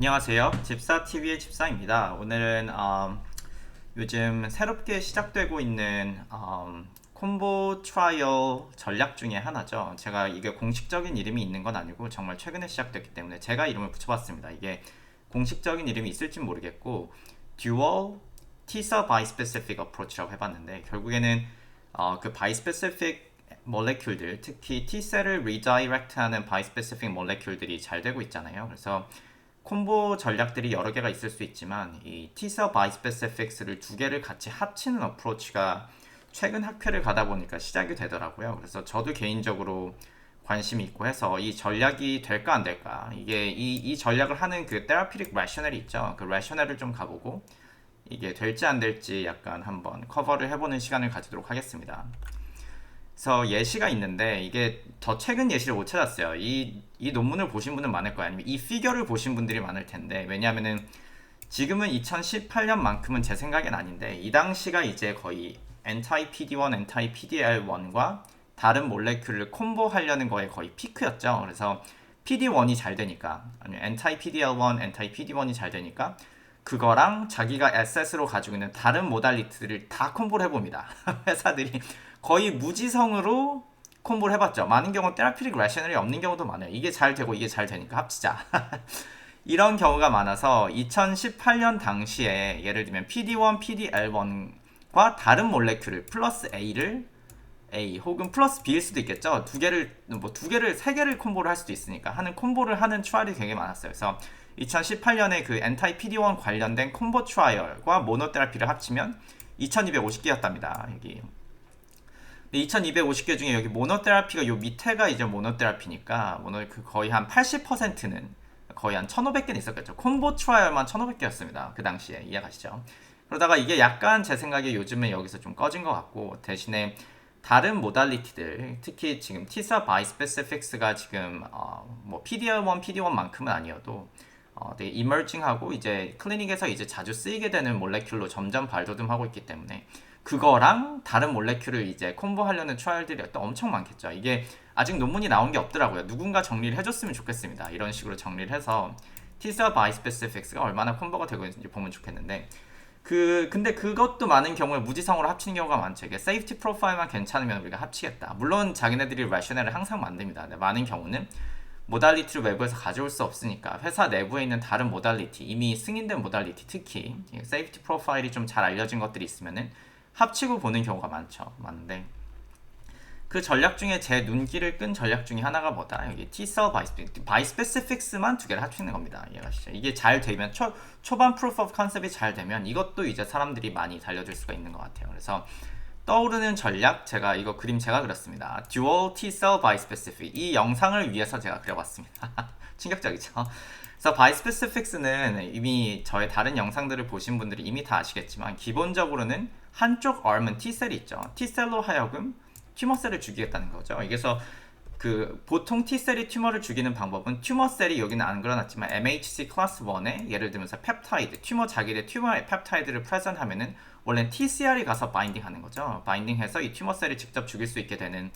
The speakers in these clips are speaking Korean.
안녕하세요. 집사TV의 집사입니다. 오늘은 요즘 새롭게 시작되고 있는 콤보 트라이얼 전략 중에 하나죠. 제가 이게 공식적인 이름이 있는 건 아니고 정말 최근에 시작됐기 때문에 제가 이름을 붙여봤습니다. 이게 공식적인 이름이 있을진 모르겠고 Dual T-cell bispecific approach라고 해봤는데 결국에는 그 bispecific 몰레큘들, 특히 T셀을 리다이렉트하는 바이스페시픽 몰레큘들이 잘 되고 있잖아요. 그래서 콤보 전략들이 여러 개가 있을 수 있지만 이 T셀 바이스페시픽스를 두 개를 같이 합치는 어프로치가 최근 학회를 가다 보니까 시작이 되더라고요. 그래서 저도 개인적으로 관심이 있고 해서 이 전략이 될까 안 될까, 이게 이 전략을 하는 그 테라피릭 레셔널이 있죠. 그 레셔널을 좀 가보고 이게 될지 안 될지 약간 한번 커버를 해보는 시간을 가지도록 하겠습니다. 그래서 예시가 있는데 이게 더 최근 예시를 못 찾았어요. 이 논문을 보신 분은 많을 거예요. 아니면 이 피겨를 보신 분들이 많을 텐데, 왜냐하면은 지금은 2018년만큼은 제 생각엔 아닌데 이 당시가 이제 거의 anti-PD1, anti-PDL1과 다른 몰레큘을 콤보하려는 거에 거의 피크였죠. 그래서 PD1이 잘 되니까, 아니면 anti-PDL1, anti-PD1이 잘 되니까 그거랑 자기가 에셋으로 가지고 있는 다른 모달리티들을 다 콤보를 해봅니다. 회사들이 거의 무지성으로 콤보를 해봤죠. 많은 경우 테라피릭 레셔널이 없는 경우도 많아요. 이게 잘 되고 이게 잘 되니까 합치자. 이런 경우가 많아서 2018년 당시에 예를 들면 PD1, PDL1과 다른 몰레큘을 플러스 A를 A 혹은 플러스 B일 수도 있겠죠. 세 개를 콤보를 할 수도 있으니까 하는 콤보를 하는 트라이얼이 되게 많았어요. 그래서 2018년에 그 엔타이 PD1 관련된 콤보 트라이얼과 모노테라피를 합치면 2250개였답니다. 여기 2250개 중에 여기 모노테라피가 요 밑에가 이제 모노테라피니까 그 거의 한 80%는 거의 한 1500개는 있었겠죠. 콤보 트라이얼만 1500개였습니다. 그 당시에. 이해가시죠? 그러다가 이게 약간 제 생각에 요즘에 여기서 좀 꺼진 것 같고, 대신에 다른 모달리티들, 특히 지금 T사 바이스페시픽스가 지금 뭐 PDL1, PD1만큼은 아니어도 되게 이머징하고 이제 클리닉에서 이제 자주 쓰이게 되는 몰레큘로 점점 발돋움하고 있기 때문에 그거랑 다른 몰레큘을 이제 콤보하려는 트라이얼들이 또 엄청 많겠죠. 이게 아직 논문이 나온 게 없더라고요. 누군가 정리를 해줬으면 좋겠습니다. 이런 식으로 정리를 해서 T셀 바이스페시픽스가 얼마나 콤보가 되고 있는지 보면 좋겠는데, 근데 그것도 많은 경우에 무지성으로 합치는 경우가 많죠. 이게 세이프티 프로파일만 괜찮으면 우리가 합치겠다. 물론 자기네들이 레셔널을 항상 만듭니다. 근데 많은 경우는 모달리티를 외부에서 가져올 수 없으니까 회사 내부에 있는 다른 모달리티, 이미 승인된 모달리티, 특히 세이프티 프로파일이 좀 잘 알려진 것들이 있으면은 합치고 보는 경우가 많은데, 그 전략 중에 제 눈길을 끈 전략 중에 하나가 뭐다? 여기 T셀 바이스페시픽스만 두 개를 합치는 겁니다. 이해가시죠? 이게 잘 되면 초반 프루프 오브 컨셉이 잘 되면 이것도 이제 사람들이 많이 달려줄 수가 있는 것 같아요. 그래서 떠오르는 전략, 제가 이거 그림 제가 그렸습니다. Dual T-cell bispecific. 이 영상을 위해서 제가 그려봤습니다. 충격적이죠? 그래서 bispecifics는 이미 저의 다른 영상들을 보신 분들이 이미 다 아시겠지만 기본적으로는 한쪽 arm은 T셀이 있죠. T셀로 하여금 튜머셀을 죽이겠다는 거죠. 그래서 그 보통 T셀이 튜머를 죽이는 방법은 튜머셀이 여기는 안 그려놨지만 MHC 클래스 1에 예를 들면서 펩타이드, 자기의 튜머의 펩타이드를 프레젠하면은 원래 TCR이 가서 바인딩하는 거죠. 바인딩해서 이 튜머셀을 직접 죽일 수 있게 되는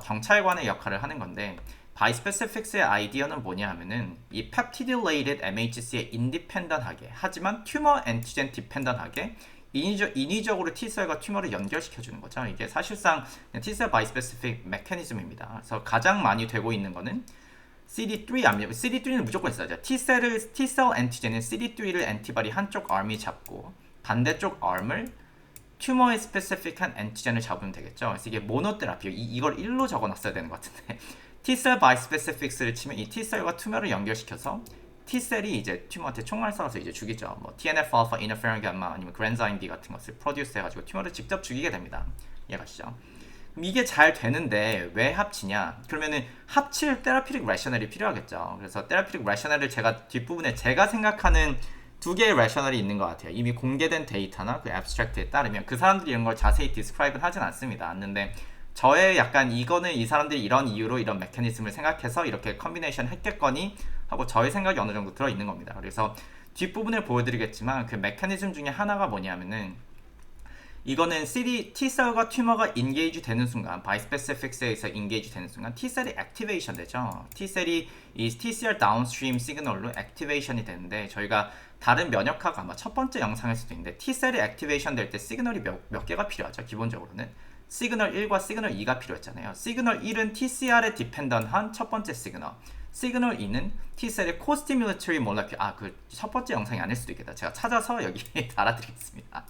경찰관의 역할을 하는 건데, 바이스페시픽스의 아이디어는 뭐냐 하면은 이 펩티딜레이ted MHC에 인디펜던하게, 하지만 튜머 엔티젠 디펜던하게 인위적으로 T셀과 튜머를 연결시켜주는 거죠. 이게 사실상 T셀 바이스페시픽 메커니즘입니다. 그래서 가장 많이 되고 있는 거는 CD3, CD3는 무조건 있어야죠. T셀 엔티젠은 CD3를 엔티바디 한쪽 arm이 잡고 반대쪽 arm을 튜머에 스페시픽한 엔티젠을 잡으면 되겠죠. 그래서 이게 모노테라피, 이걸 1로 적어놨어야 되는 것 같은데 T셀 바이스페시픽스를 치면 이 T셀과 튜머를 연결시켜서 T셀이 이제 튜머한테 총알 쏴서 이제 죽이죠. 뭐 TNF 알파, 인터페론 감마 아니면 그랜자인 B 같은 것을 프로듀스 해가지고 튜머를 직접 죽이게 됩니다. 이해가시죠? 그럼 이게 잘 되는데 왜 합치냐? 그러면은 합칠 테라피릭 레셔널이 필요하겠죠. 그래서 테라피릭 레셔널을 제가 뒷부분에 제가 생각하는 두 개의 레셔널이 있는 것 같아요. 이미 공개된 데이터나 그 앱스트랙트에 따르면 그 사람들이 이런 걸 자세히 디스크라이브는 하진 않는데 저의 약간 이거는 이 사람들이 이런 이유로 이런 메커니즘을 생각해서 이렇게 컨비네이션 했겠거니 하고 저의 생각이 어느 정도 들어있는 겁니다. 그래서 뒷부분을 보여드리겠지만 그 메커니즘 중에 하나가 뭐냐면은 이거는 T셀과 튜머가 인게이지 되는 순간, 바이스페시픽스에서 인게이지 되는 순간 T셀이 액티베이션 되죠. T셀이 이 TCR 다운스트림 시그널로 액티베이션이 되는데, 저희가 다른 면역학가 아마 첫 번째 영상에서도 있는데 T셀이 액티베이션 될 때 시그널이 몇 개가 필요하죠. 기본적으로는 시그널 1과 시그널 2가 필요했잖아요. 시그널 1은 TCR에 디펜던한 첫 번째 시그널, 시그널 2는 T셀의 코스티뮬레터리 몰레큘, 그 첫 번째 영상이 아닐 수도 있겠다. 제가 찾아서 여기 달아드리겠습니다.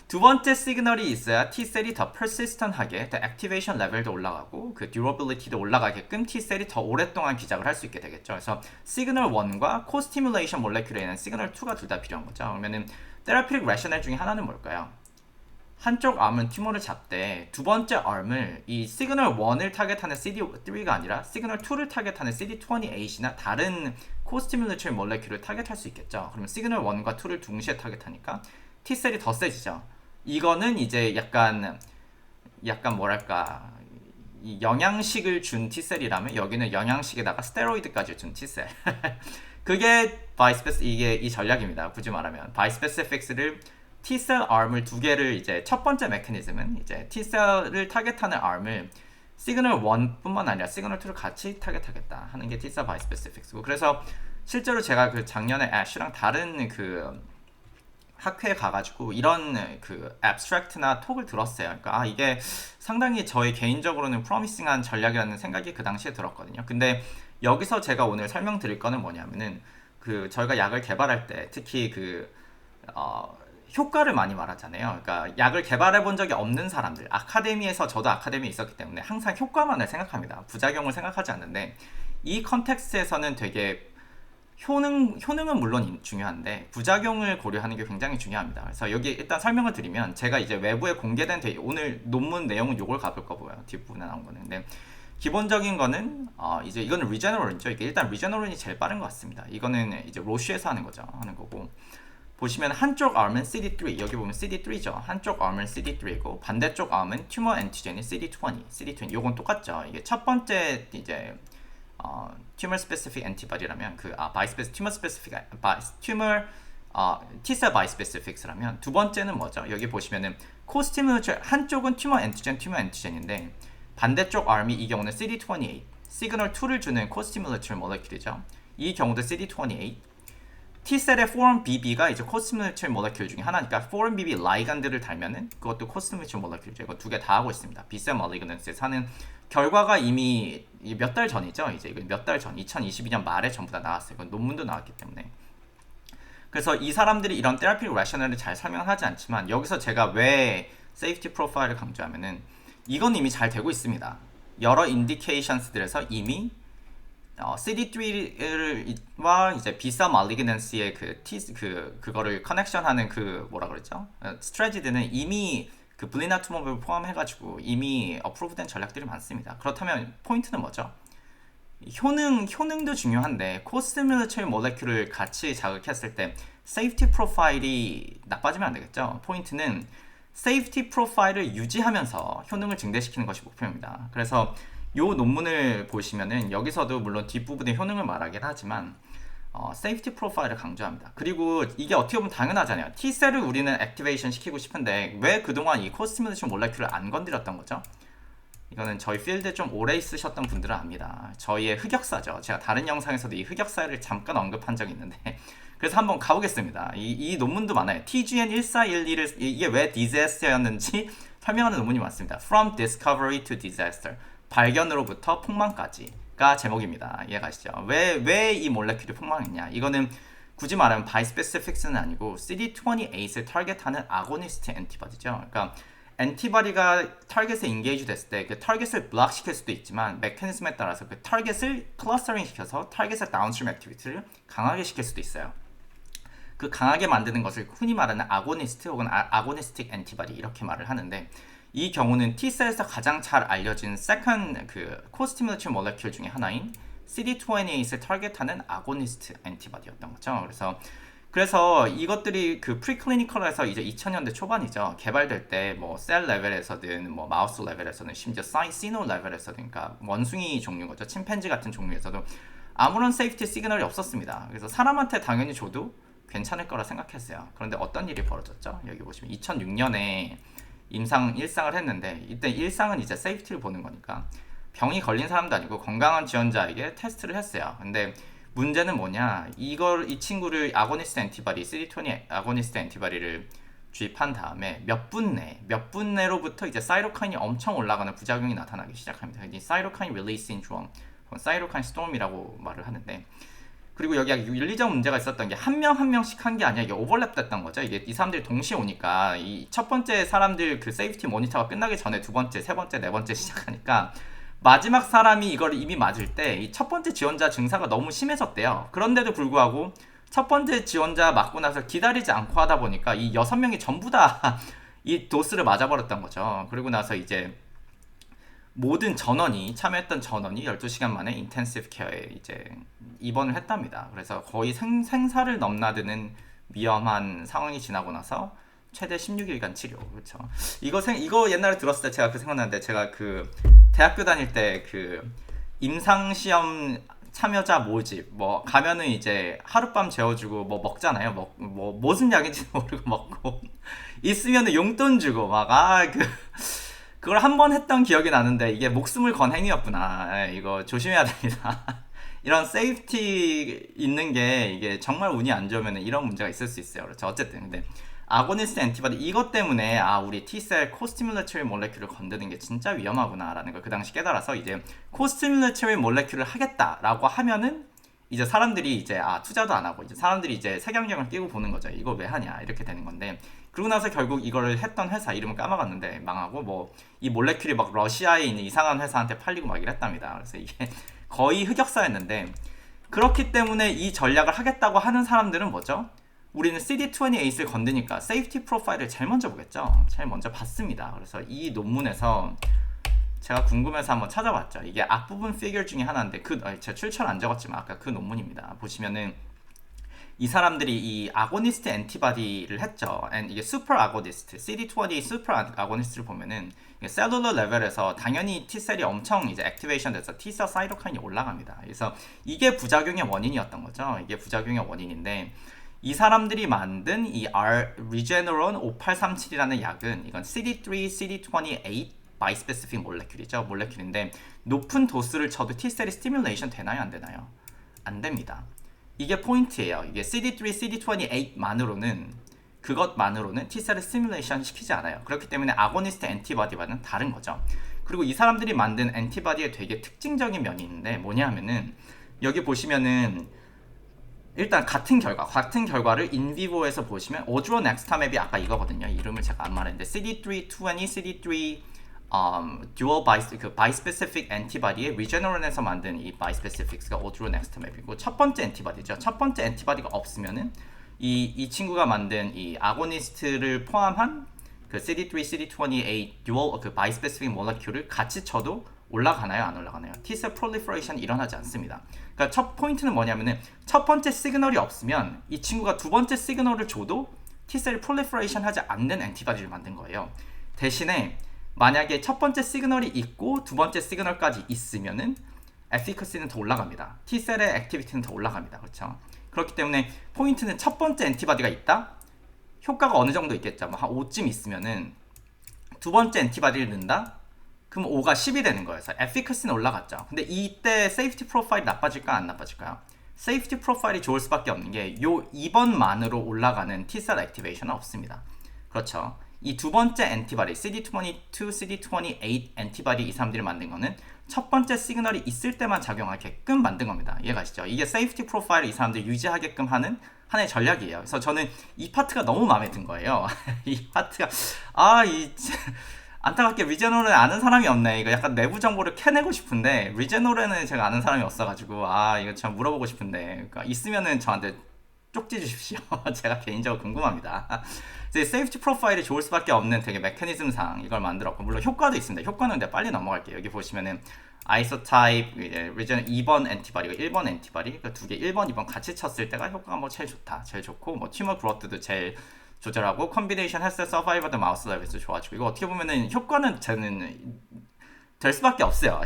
두 번째 시그널이 있어야 T셀이 더 persistent하게, 더 액티베이션 레벨도 올라가고 그 듀러빌리티도 올라가게끔 T셀이 더 오랫동안 기작을 할 수 있게 되겠죠. 그래서 시그널 1과 코스티뮬레이션 몰레큘에는 시그널 2가 둘 다 필요한 거죠. 그러면은 테라피릭 레셔널 중에 하나는 뭘까요? 한쪽 암은 튜머를 잡되 두 번째 암을 이 시그널 1을 타겟하는 CD3가 아니라 시그널 2를 타겟하는 CD28이나 다른 코스티뮬레이션 몰레큘을 타겟할 수 있겠죠. 그러면 시그널 1과 2를 동시에 타겟하니까 T셀이 더 세지죠. 이거는 이제 약간 뭐랄까, 이 영양식을 준 T셀이라면 여기는 영양식에다가 스테로이드까지 준 T셀. 그게 이게 이 전략입니다. 굳이 말하면 바이스페시픽스를 T셀 arm을 두 개를, 이제 첫 번째 메커니즘은 이제 T셀을 타겟하는 arm을 시그널 1뿐만 아니라 시그널 2를 같이 타겟하겠다 하는 게 T셀 바이스페시픽스고, 그래서 실제로 제가 그 작년에 애쉬랑 다른 그 학회에 가가지고 이런 그 abstract나 톡을 들었어요. 그러니까 이게 상당히 저희 개인적으로는 프로미싱한 전략이라는 생각이 그 당시에 들었거든요. 근데 여기서 제가 오늘 설명드릴 거는 뭐냐면은, 그 저희가 약을 개발할 때 특히 효과를 많이 말하잖아요. 그러니까 약을 개발해 본 적이 없는 사람들, 아카데미에서, 저도 아카데미에 있었기 때문에 항상 효과만을 생각합니다. 부작용을 생각하지 않는데, 이 컨텍스트에서는 되게 효능은 물론 중요한데 부작용을 고려하는 게 굉장히 중요합니다. 그래서 여기 일단 설명을 드리면, 제가 이제 외부에 공개된 오늘 논문 내용은 요걸 가볼 거고요. 뒷부분에 나온 거는. 근데 기본적인 거는 이제 이거는 리제너론이죠. 이게 일단 리제너론이 제일 빠른 것 같습니다. 이거는 이제 로쉬에서 하는 거고, 보시면 한쪽 arm은 CD3, 여기 보면 CD3죠. 한쪽 arm은 CD3고 반대쪽 arm은 튜머 엔티젠이 CD20. 요건 똑같죠. 이게 첫 번째 이제 튜머 스페시픽 엔티바디라면 T셀 바이스페시픽스라면, 두 번째는 뭐죠? 여기 보시면은 코스티뮬레이션, 한쪽은 튜머 엔티젠인데 반대쪽 arm이 이 경우는 CD28, 시그널 2를 주는 코스티뮬레이션 몰레큘이죠. 이 경우도 CD28. T셀의 4BB가 이제 코스티뮬레이션 몰레큘 중에 하나니까 4BB 라이간드를 달면은 그것도 코스티뮬레이션 몰레큘이죠. 이거 두 개 다 하고 있습니다. B셀 멀리그넌스에서 하는 결과가 이미 몇 달 전이죠. 이제 이거 몇 달 전, 2022년 말에 전부 다 나왔어요. 이건 논문도 나왔기 때문에. 그래서 이 사람들이 이런 테라피 레셔널을 잘 설명하지 않지만, 여기서 제가 왜 세이프티 프로파일을 강조하면은, 이건 이미 잘 되고 있습니다. 여러 인디케이션스들에서 이미 CD3와 이제 B셀 말리그넌스의 그거를 커넥션하는 뭐라 그랬죠? 스트레지드는 이미 그 블리나 투모를 포함해가지고 이미 어프로브된 전략들이 많습니다. 그렇다면 포인트는 뭐죠? 효능도 중요한데 코스티뮬레이션 몰레큘을 같이 자극했을 때 세이프티 프로파일이 나빠지면 안 되겠죠? 포인트는 세이프티 프로파일을 유지하면서 효능을 증대시키는 것이 목표입니다. 그래서 이 논문을 보시면은 여기서도 물론 뒷부분에 효능을 말하긴 하지만 세이프티 프로파일을 강조합니다. 그리고 이게 어떻게 보면 당연하잖아요. T셀을 우리는 액티베이션 시키고 싶은데 왜 그동안 이 코스티뮬레이션 몰레큘을 안 건드렸던 거죠? 이거는 저희 필드에 좀 오래 있으셨던 분들은 압니다. 저희의 흑역사죠. 제가 다른 영상에서도 이 흑역사를 잠깐 언급한 적이 있는데 그래서 한번 가보겠습니다. 이 논문도 많아요. TGN 1412를 이게 왜 디자스터였는지 설명하는 논문이 많습니다. From Discovery to Disaster, 발견으로부터 폭망까지가 제목입니다. 이해가시죠? 왜 이 몰레큘이 폭망했냐? 이거는 굳이 말하면 바이스페시픽스는 아니고 CD28을 타겟하는 아고니스트 엔티바디죠. 그러니까 엔티바디가 타겟에 인게이지 됐을 때 그 타겟을 블락 시킬 수도 있지만 메커니즘에 따라서 그 타겟을 클러스터링 시켜서 타겟의 다운스트림 액티비티를 강하게 시킬 수도 있어요. 그 강하게 만드는 것을 흔히 말하는 아고니스트 혹은 아고니스틱 엔티바디 이렇게 말을 하는데, 이 경우는 T셀에서 가장 잘 알려진 세컨드 코스티뮬레이션 몰레큘 중에 하나인 CD28을 타겟하는 아고니스트 엔티바디였던 거죠. 그래서 이것들이 그 프리클리니컬에서 이제 2000년대 초반이죠. 개발될 때 뭐 셀 레벨에서든 뭐 마우스 레벨에서든 심지어 사이노 레벨에서든, 그러니까 원숭이 종류 거죠. 침팬지 같은 종류에서도 아무런 세이프티 시그널이 없었습니다. 그래서 사람한테 당연히 줘도 괜찮을 거라 생각했어요. 그런데 어떤 일이 벌어졌죠? 여기 보시면 2006년에 임상 1상을 했는데 이때 1상은 이제 세이프티를 보는 거니까 병이 걸린 사람도 아니고 건강한 지원자에게 테스트를 했어요. 근데 문제는 뭐냐? 이 친구를 아고니스트 엔티바디, CD20 아고니스트 엔티바디를 주입한 다음에 몇 분 내로부터 이제 사이토카인이 엄청 올라가는 부작용이 나타나기 시작합니다. 이 사이토카인 릴리스 신드롬, 사이토카인 스톰이라고 말을 하는데, 그리고 여기 윤리적 문제가 있었던 게 한 명 한 명씩 한 게 아니라 이게 오버랩 됐던 거죠. 이게 이 사람들이 동시에 오니까 이 첫 번째 사람들 그 세이프티 모니터가 끝나기 전에 두 번째, 세 번째, 네 번째 시작하니까 마지막 사람이 이걸 이미 맞을 때 이 첫 번째 지원자 증상가 너무 심해졌대요. 그런데도 불구하고 첫 번째 지원자 맞고 나서 기다리지 않고 하다 보니까 이 6명이 전부 다 이 도스를 맞아버렸던 거죠. 그리고 나서 이제 모든 참여했던 전원이 12시간 만에 인텐시브 케어에 이제 입원을 했답니다. 그래서 거의 생사를 넘나드는 위험한 상황이 지나고 나서 최대 16일간 치료. 그렇죠. 이거 옛날에 들었을 때 제가 그 생각나는데, 제가 그 대학교 다닐 때 그 임상 시험 참여자 모집 뭐 가면은 이제 하룻밤 재워주고 뭐 먹잖아요. 뭐 무슨 약인지 모르고 먹고 있으면은 용돈 주고 막 그걸 한 번 했던 기억이 나는데 이게 목숨을 건 행위였구나. 이거 조심해야 됩니다. 이런 세이프티 있는 게 이게 정말 운이 안 좋으면 이런 문제가 있을 수 있어요. 그렇죠. 어쨌든 근데 아고니스트 엔티바디 이것 때문에 우리 T셀 코스티뮬레터리 몰레큘을 건드는 게 진짜 위험하구나 라는 걸 그 당시 깨달아서 이제 코스티뮬레터리 몰레큘을 하겠다라고 하면은 이제 사람들이 이제 투자도 안 하고 이제 사람들이 이제 색안경을 끼고 보는 거죠. 이거 왜 하냐 이렇게 되는 건데, 그러고 나서 결국 이거를 했던 회사 이름을 까먹었는데 망하고 뭐 이 몰레큘이 막 러시아에 있는 이상한 회사한테 팔리고 막 이랬답니다. 그래서 이게 거의 흑역사였는데, 그렇기 때문에 이 전략을 하겠다고 하는 사람들은 뭐죠? 우리는 CD28을 건드니까 세이프티 프로파일을 제일 먼저 보겠죠. 제일 먼저 봤습니다. 그래서 이 논문에서 제가 궁금해서 한번 찾아봤죠. 이게 앞부분 피겨 중에 하나인데 제가 출처를 안 적었지만 아까 그 논문입니다. 보시면은 이 사람들이 이 아고니스트 엔티바디를 했죠. 이게 슈퍼 아고니스트, CD20 슈퍼 아고니스트를 보면은 셀룰러 레벨에서 당연히 T셀이 엄청 이제 액티베이션 돼서 T셀 사이토카인이 올라갑니다. 그래서 이게 부작용의 원인이었던 거죠. 이게 부작용의 원인인데, 이 사람들이 만든 이 Regeneron 5837이라는 약은 이건 CD3, CD28 바이스페시픽 몰레큘인데 높은 도수를 쳐도 T셀이 스티뮬레이션 되나요? 안 되나요? 안 됩니다. 이게 포인트예요. 이게 CD3, CD28만으로는 그것만으로는 T셀을 스티뮬레이션 시키지 않아요. 그렇기 때문에 아고니스트 엔티바디와는 다른 거죠. 그리고 이 사람들이 만든 엔티바디의 되게 특징적인 면이 있는데 뭐냐 하면은 여기 보시면은 일단 같은 결과를 인비보에서 보시면 오드로넥스타맵이 아까 이거거든요. 이름을 제가 안 말했는데 CD320, CD3 듀얼 바이스페시픽 엔티바디의 리제너런에서 만든 이 바이스페시픽스가 오드로넥스타맵이고 첫 번째 엔티바디죠. 첫 번째 엔티바디가 없으면은 이 친구가 만든 이 아고니스트를 포함한 그 CD3, CD28 듀얼 바이스페시픽 몰레큘을 같이 쳐도 올라가나요? 안 올라가나요? T셀 프롤리퍼레이션이 일어나지 않습니다. 그러니까 첫 포인트는 뭐냐면은 첫 번째 시그널이 없으면 이 친구가 두 번째 시그널을 줘도 T셀이 프롤리퍼레이션 하지 않는 엔티바디를 만든 거예요. 대신에 만약에 첫 번째 시그널이 있고 두 번째 시그널까지 있으면은 에피커시는 더 올라갑니다. T셀의 액티비티는 더 올라갑니다. 그렇죠? 그렇기 때문에 포인트는 첫 번째 엔티바디가 있다? 효과가 어느 정도 있겠죠. 한 5쯤 있으면은 두 번째 엔티바디를 넣는다? 그럼 5가 10이 되는 거예요. 그래서 에피커시는 올라갔죠. 근데 이때 세이프티 프로파일이 나빠질까 안 나빠질까요? 세이프티 프로파일이 좋을 수밖에 없는 게 요 2번만으로 올라가는 T셀 액티베이션은 없습니다. 그렇죠. 이 두 번째 엔티바디 CD22, CD28 엔티바디 이 사람들이 만든 거는 첫 번째 시그널이 있을 때만 작용하게끔 만든 겁니다. 이해가시죠? 이게 세이프티 프로파일을 이 사람들이 유지하게끔 하는 하나의 전략이에요. 그래서 저는 이 파트가 너무 마음에 든 거예요. 이 파트가 안타깝게 리제노렌 아는 사람이 없네. 이거 약간 내부 정보를 캐내고 싶은데 리제노렌은 제가 아는 사람이 없어가지고 이거 참 물어보고 싶은데, 그러니까 있으면은 저한테 쪽지 주십시오. 제가 개인적으로 궁금합니다. 이제 세이프티 프로파일이 좋을 수밖에 없는 되게 메커니즘상 이걸 만들었고, 물론 효과도 있습니다. 효과는 근데 빨리 넘어갈게요. 여기 보시면은 아이소타입 리전 2번 엔티바디가 1번 엔티바디, 그 두 개 1번, 2번 같이 쳤을 때가 효과가 뭐 제일 좋다, 제일 좋고 뭐 튜머 그로트도 제일 조절하고 컨비네이션 헬스 서바이버드 마우스 레벨도 좋아지고, 이거 어떻게 보면은 효과는 저는 될 수밖에 없어요.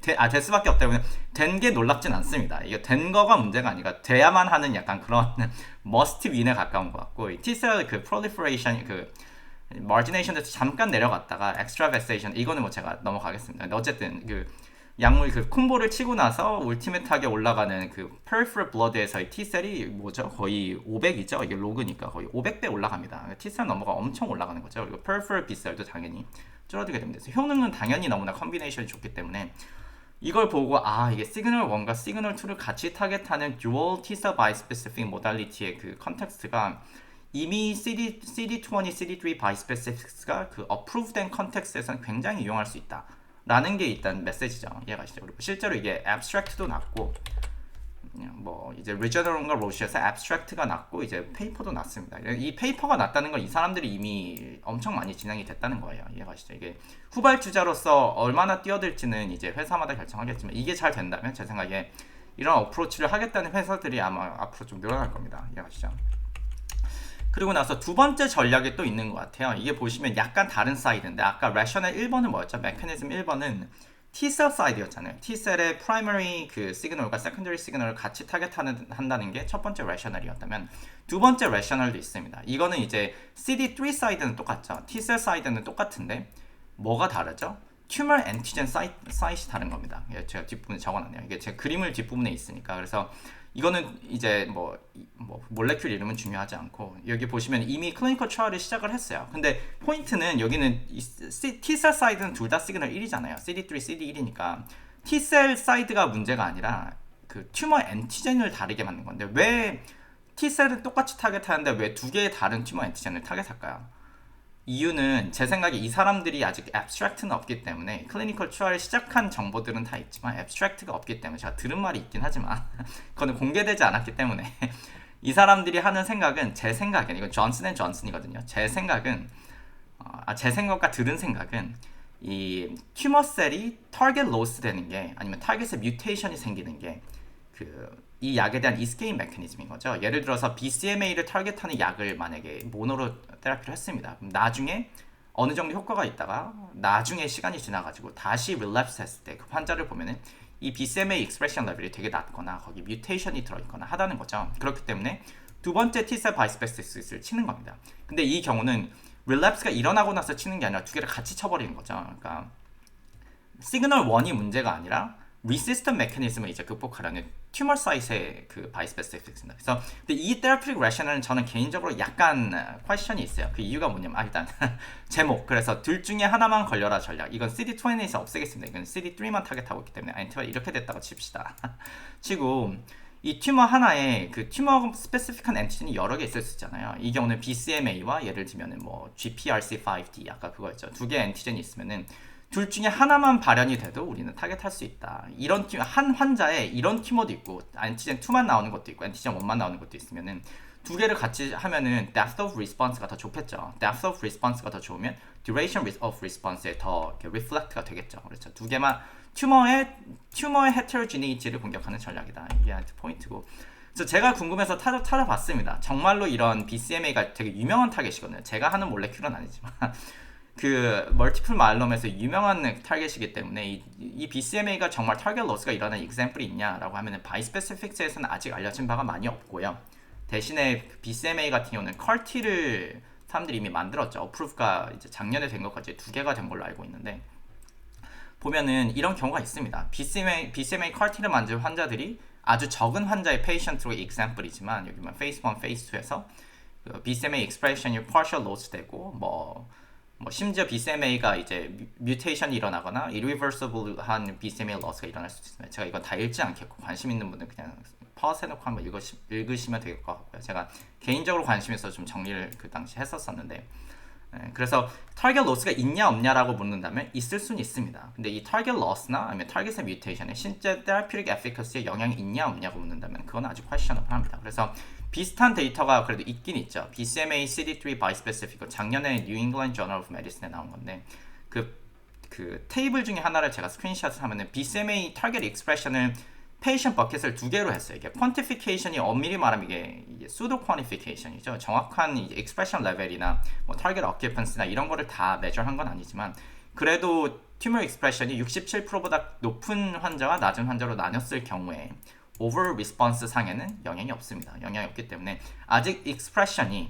될 수밖에 없다 보면 된 게 놀랍진 않습니다. 이게 된 거가 문제가 아니라 돼야만 하는 약간 그런 머스트 윈에 가까운 것 같고, T셀 그 프롤리퍼레이션 마지네이션에서 잠깐 내려갔다가 extravasation 이거는 뭐 제가 넘어가겠습니다. 근데 어쨌든 그 약물 그 콤보를 치고 나서 울티메트하게 올라가는 그 peripheral blood에서의 T셀이 뭐죠? 거의 500이죠. 이게 로그니까 거의 500배 올라갑니다. T셀 넘버가 엄청 올라가는 거죠. 그리고 peripheral B셀도 당연히 줄어들게 됩니다. 그래서 효능은 당연히 너무나 컨비네이션이 좋기 때문에 이걸 보고 아 이게 시그널 1과 시그널 2를 같이 타겟하는 듀얼 T셀 바이스페시픽 모달리티의 그 컨텍스트가 이미 CD20, CD3 바이스페시픽스가 그 어프로브된 컨텍스트에서는 굉장히 이용할 수 있다 라는 게 일단 메시지죠. 이해가시죠? 그리고 실제로 이게 abstract도 났고 뭐 이제 리저널과 로시에서 abstract가 났고 이제 페이퍼도 났습니다. 이 페이퍼가 났다는 건 이 사람들이 이미 엄청 많이 진행이 됐다는 거예요. 이해가시죠? 이게 후발주자로서 얼마나 뛰어들지는 이제 회사마다 결정하겠지만 이게 잘 된다면 제 생각에 이런 어프로치를 하겠다는 회사들이 아마 앞으로 좀 늘어날 겁니다. 이해가시죠? 그리고 나서 두 번째 전략이 또 있는 것 같아요. 이게 보시면 약간 다른 사이드인데 아까 rational 1번은 뭐였죠? 메커니즘 1번은 T셀 사이드였잖아요. T셀의 primary 그 시그널과 secondary 시그널을 같이 타겟한다는 게 첫 번째 rational이었다면 두 번째 rational도 있습니다. 이거는 이제 CD3 사이드는 똑같죠. T셀 사이드는 똑같은데 뭐가 다르죠? 튜머 엔티젠 사이트이 다른 겁니다. 제가 뒷부분에 적어놨네요. 이게 제 그림을 뒷부분에 있으니까 그래서 이거는 이제 뭐 몰레큘 이름은 중요하지 않고 여기 보시면 이미 클리니컬 트라이얼을 시작을 했어요. 근데 포인트는 여기는 T셀 사이드는 둘 다 시그널 1이잖아요. CD3, CD1이니까 T셀 사이드가 문제가 아니라 그 튜머 엔티젠을 다르게 만든 건데 왜 T셀은 똑같이 타겟하는데 왜 두 개의 다른 튜머 엔티젠을 타겟할까요? 이유는 제 생각에 이 사람들이 아직 abstract는 없기 때문에 클리니컬 트라이를 시작한 정보들은 다 있지만 abstract가 없기 때문에 제가 들은 말이 있긴 하지만 그거는 공개되지 않았기 때문에 이 사람들이 하는 생각은 제 생각엔 이건 존슨 앤 존슨이거든요. 제 생각은 제 생각과 들은 생각은 이 튜머 셀이 타겟 로스 되는 게 아니면 타겟에 뮤테이션이 생기는 게 이 약에 대한 이스케인 메커니즘인 거죠. 예를 들어서 BCMA를 타겟하는 약을 만약에 모노로 테라피를 했습니다. 그럼 나중에 어느 정도 효과가 있다가 나중에 시간이 지나가지고 다시 릴랩스 했을 때 그 환자를 보면은 이 BCMA 익스프레션 레벨이 되게 낮거나 거기 뮤테이션이 들어있거나 하다는 거죠. 그렇기 때문에 두 번째 T셀 바이스페시픽스를 치는 겁니다. 근데 이 경우는 릴랩스가 일어나고 나서 치는 게 아니라 두 개를 같이 쳐버리는 거죠. 그러니까 시그널 1이 문제가 아니라 리시스턴 메커니즘을 이제 극복하라는 튜머 사이트의 그 바이스페시픽스입니다. 그래서 근데 이 테라피틱 레셔널은 저는 개인적으로 약간 퀘스천이 있어요. 그 이유가 뭐냐면 일단 제목 그래서 둘 중에 하나만 걸려라 전략. 이건 CD20에서 없애겠습니다. 이건 CD3만 타겟하고 있기 때문에 엔티바이 이렇게 됐다고 칩시다. 치고 이 튜머 하나에 그 튜머 스페시픽한 엔티젠이 여러 개 있을 수 있잖아요. 이 경우는 BCMA와 예를 들면은 뭐 GPRC5D 아까 그거였죠. 두 개의 엔티젠이 있으면은 둘 중에 하나만 발현이 돼도 우리는 타겟할 수 있다. 이런 한 환자에 이런 튜머도 있고 엔티젠 2만 나오는 것도 있고 엔티젠 1만 나오는 것도 있으면은 두 개를 같이 하면은 depth of response가 더 좋겠죠. depth of response가 더 좋으면 duration of response에 더 reflect가 되겠죠. 그렇죠. 두 개만 튜머의 heterogeneity를 공격하는 전략이다. 이게 포인트고. 그래서 제가 궁금해서 찾아봤습니다. 정말로 이런 BCMA가 되게 유명한 타겟이거든요. 제가 하는 몰레큘은 아니지만 그 멀티플 마일롬에서 유명한 타겟이기 때문에 이 BCMA가 정말 타겟 로스가 일어나는 example이 있냐라고 하면은 바이스페시픽스에서는 아직 알려진 바가 많이 없고요. 대신에 BCMA 같은 경우는 CAR-T를 사람들이 이미 만들었죠. 어프루브가 이제 작년에 된 것까지 두 개가 된 걸로 알고 있는데 보면은 이런 경우가 있습니다. BCMA CAR-T를 만든 환자들이 아주 적은 환자의 페이션트로 example이지만 여기만 phase 1, phase 2에서 그 BCMA expression이 partial loss 되고 뭐 심지어 BCMA가 이제 뮤테이션이 일어나거나 irreversible한 BCMA loss가 일어날 수도 있습니다. 제가 이건 다 읽지 않겠고 관심 있는 분들 그냥 파워스 해놓고 한번 읽으시면 될 것 같고요. 제가 개인적으로 관심 있어서 좀 정리를 그 당시 했었었는데 그래서 타겟 로스가 있냐 없냐라고 묻는다면 있을 수는 있습니다. 근데 이 타겟 로스나 아니면 타겟의 뮤테이션에 실제 테라피틱 에피커시에 영향이 있냐 없냐고 묻는다면 그건 아직 퀘스천업을 합니다. 그래서 비슷한 데이터가 그래도 있긴 있죠. BCMA CD3 바이스페시픽 작년에 뉴 잉글랜드 저널 오브 메디슨에 나온 건데 그 테이블 중에 하나를 제가 스크린샷을 하면은 BCMA 타겟 익스프레션을 페이션 버킷을 두 개로 했어요. 이게 퀀티피케이션이 엄밀히 말하면 이게 수도 퀀티피케이션이죠. 정확한 이제 익스프레션 레벨이나 뭐 타겟 어큐펀스나 이런 거를 다 매저한 건 아니지만 그래도 튜머 익스프레션이 67%보다 높은 환자와 낮은 환자로 나눴을 경우에 오버 리스폰스 상에는 영향이 없습니다. 영향이 없기 때문에 아직 익스프레션이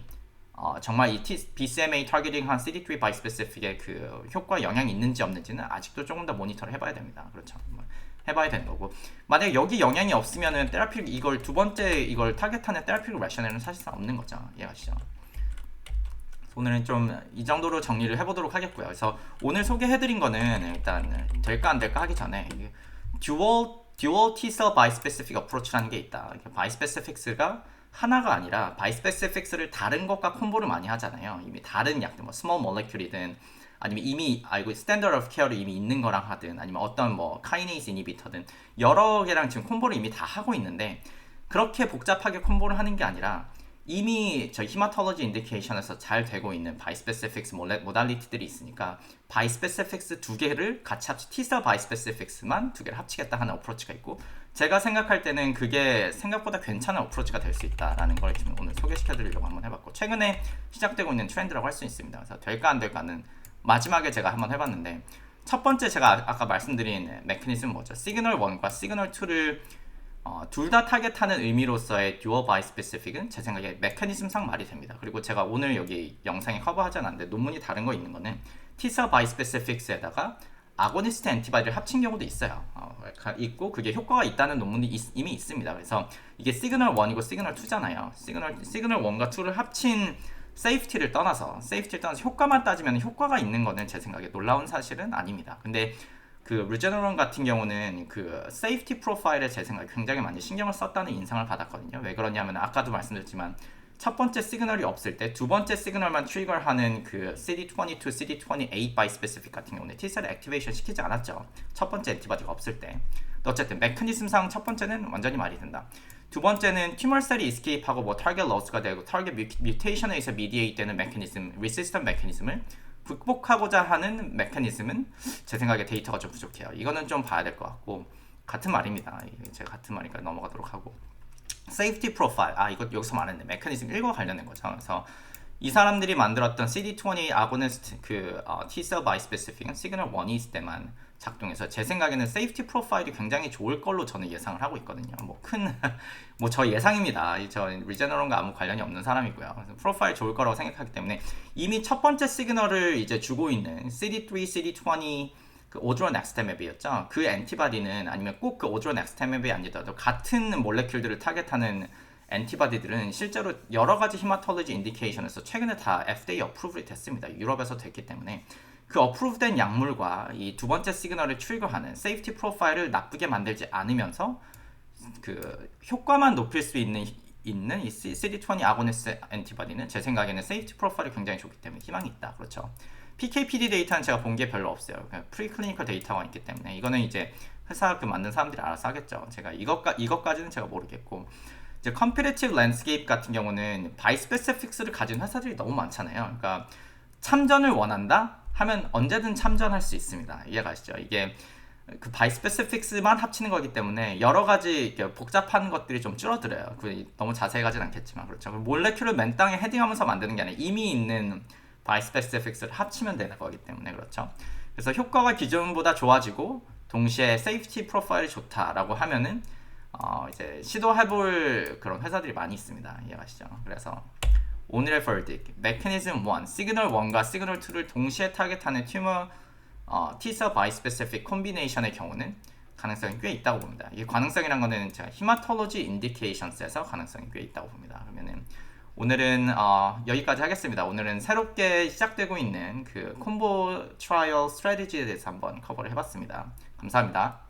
정말 이 BCMA 타겟팅한 CD3 바이스페시픽의 그 효과 영향이 있는지 없는지는 아직도 조금 더 모니터를 해봐야 됩니다. 그렇죠. 해봐야 되는 거고, 만약에 여기 영향이 없으면은 테라피 이걸 두 번째 이걸 타겟하는 테라피릭 레셔널은 사실상 없는 거죠. 이해가시죠? 오늘은 좀 이 정도로 정리를 해보도록 하겠고요. 그래서 오늘 소개해드린 거는 일단 될까 안 될까 하기 전에 듀얼 T셀 바이스페시픽 어프로치라는 게 있다. 바이스페시픽스가 하나가 아니라 바이스페시픽스를 다른 것과 콤보를 많이 하잖아요. 이미 다른 약들 뭐 스몰 몰레큘이든 아니면 이미 알고 스탠더드 오브 케어를 이미 있는 거랑 하든 아니면 어떤 뭐 카이네이스 이니비터든 여러 개랑 지금 콤보를 이미 다 하고 있는데, 그렇게 복잡하게 콤보를 하는 게 아니라 이미 저희 히마톨로지 인디케이션에서 잘 되고 있는 바이스페시픽스 모달리티들이 있으니까 바이스페시픽스 두 개를 같이 T셀 바이스페시픽스만 두 개를 합치겠다 하는 어프로치가 있고, 제가 생각할 때는 그게 생각보다 괜찮은 어프로치가 될 수 있다라는 걸 지금 오늘 소개시켜 드리려고 한번 해봤고, 최근에 시작되고 있는 트렌드라고 할 수 있습니다. 그래서 될까 안 될까는 마지막에 제가 한번 해봤는데, 첫 번째 제가 아까 말씀드린 메커니즘 뭐죠? 시그널 1과 시그널 2를 둘 다 타겟하는 의미로서의 듀얼 바이스페시픽은 제 생각에 메커니즘상 말이 됩니다. 그리고 제가 오늘 여기 영상에 커버하지 않았는데 논문이 다른 거 있는 거는 T셀 바이스페시픽스에다가 아고니스트 엔티바디를 합친 경우도 있어요. 있고 그게 효과가 있다는 논문이 이미 있습니다. 그래서 이게 시그널 1이고 시그널 2잖아요. 시그널 1과 2를 합친 세이프티를 떠나서 효과만 따지면 효과가 있는 거는 제 생각에 놀라운 사실은 아닙니다. 근데 그 루제너론 같은 경우는 그 세이프티 프로파일에 제 생각에 굉장히 많이 신경을 썼다는 인상을 받았거든요. 왜 그러냐면 아까도 말씀드렸지만 첫 번째 시그널이 없을 때 두 번째 시그널만 트리거하는 그 CD22, CD28 바이스페시픽 같은 경우는 T셀을 액티베이션 시키지 않았죠. 첫 번째 엔티바디가 없을 때. 어쨌든 메커니즘상 첫 번째는 완전히 말이 된다. 두 번째는 튜머셀이 이스케이프하고 뭐 타겟 로스가 되고 타겟 뮤테이션에 의해서 미디에이트 되는 메커니즘, 리시스턴 메커니즘을 극복하고자 하는 메커니즘은 제 생각에 데이터가 좀 부족해요. 이거는 좀 봐야 될 것 같고, 같은 말입니다. 제가 같은 말이니까 넘어가도록 하고, 세이프티 프로파일, 이거 여기서 말했네. 메커니즘 1과 관련된 거죠. 그래서 이 사람들이 만들었던 CD20 아고니스트 T셀 바이스페시픽은 시그널 1이 있을 때만 작동해서 제 생각에는 세이프티 프로파일이 굉장히 좋을 걸로 저는 예상을 하고 있거든요. 뭐 저 예상입니다. 저 리제너론과 아무 관련이 없는 사람이고요. 그래서 프로파일 좋을 거라고 생각하기 때문에 이미 첫 번째 시그널을 이제 주고 있는 CD3, CD20 그 오드론 엑스테맵이었죠. 그 엔티바디는 아니면 꼭 그 오드론 엑스테맵이 아니더라도 같은 몰레큘들을 타겟하는 엔티바디들은 실제로 여러 가지 히마톨로지 인디케이션에서 최근에 다 FDA 어프로브이 됐습니다. 유럽에서 됐기 때문에 그 어프로브된 약물과 이 두 번째 시그널을 트리거하는 세이프티 프로파일을 나쁘게 만들지 않으면서 그 효과만 높일 수 있는 이 CD20 아고니스트 엔티바디는 제 생각에는 세이프티 프로파일이 굉장히 좋기 때문에 희망이 있다. 그렇죠. PK/PD 데이터는 제가 본 게 별로 없어요. 프리클리니컬 데이터가 있기 때문에 이거는 이제 회사 그 만든 사람들이 알아서 하겠죠. 제가 이것까지는 제가 모르겠고, 이제 컴피티티브 랜드스케이프 같은 경우는 바이스페시픽스를 가진 회사들이 너무 많잖아요. 그러니까 참전을 원한다 하면 언제든 참전할 수 있습니다. 이해가시죠? 이게 그 바이스페시픽스만 합치는 거기 때문에 여러 가지 복잡한 것들이 좀 줄어들어요. 너무 자세히 가진 않겠지만 그렇죠. 몰레큘을 맨 땅에 헤딩하면서 만드는 게 아니라 이미 있는 바이스페시픽스를 합치면 되는 거기 때문에 그렇죠. 그래서 효과가 기존보다 좋아지고 동시에 세이프티 프로파일이 좋다라고 하면은 이제 시도해볼 그런 회사들이 많이 있습니다. 이해가시죠? 그래서 오늘의 verdict, 메커니즘 1, 시그널 1과 시그널 2를 동시에 타겟하는 튜머 T셀 바이스페시픽 콤비네이션의 경우는 가능성이 꽤 있다고 봅니다. 이 가능성이란 거는 제가 히마톨로지 인디케이션스에서 가능성이 꽤 있다고 봅니다. 그러면은 오늘은 여기까지 하겠습니다. 오늘은 새롭게 시작되고 있는 그 콤보 트라이얼 스트래티지에 대해서 한번 커버를 해봤습니다. 감사합니다.